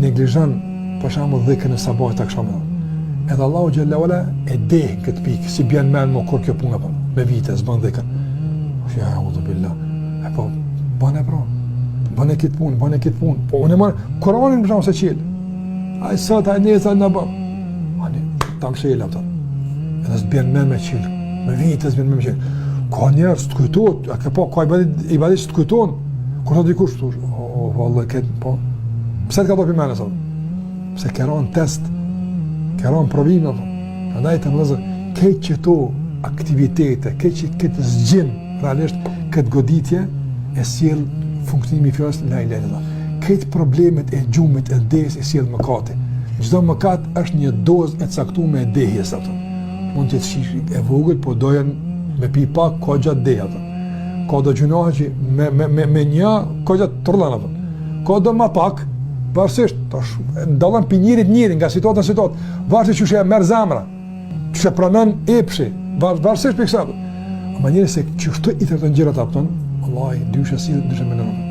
neglizhon për shembull dhikën e sabahit akşamit. Edhe Allahu xhalla wala e deh këtë pikë, si bjen mend më kur kjo punë apo me vite s'bën dhikën. Ja a'udhu billah. Apo bane pro. Bane këtë punë. Po unë marr Kur'anin për shembull se qel. Ai sot ai nesa në bë. Ani tam shela ato. Edhe s'bjen mend me qel. Me vite s'bjen mend me qel. Ka njerëz të kujtohet, a ke po ka i bëri të kujton. Kur do dikush thosh, oh vallahi këtë po. Pse të ka dopi mëna sot? Pse këron test, këron provim apo. Prandaj të vëzë këtë çto aktivitete, këtë zgjim realisht këtë goditje e sjell funksionimin e fjalës la ilaha illallah. Këtë problemet e gjumit e des e sjell mëkati. Çdo mëkat është një dozë e caktuar e dehjes apo. Mund të shishi e vogël, po dojen me pi pak ka gjatë deja apo. Ka do gjunohë që me një ka gjatë turlan apo. Ka do më pak varsisht tash ndallan pi njëri nga situata në situatë, varsisht çu merr zemra, çu pranon epshi, varsisht për kësaj. Mënyrë se çu i të gjërat apo, vallahi dyshë si dyshë më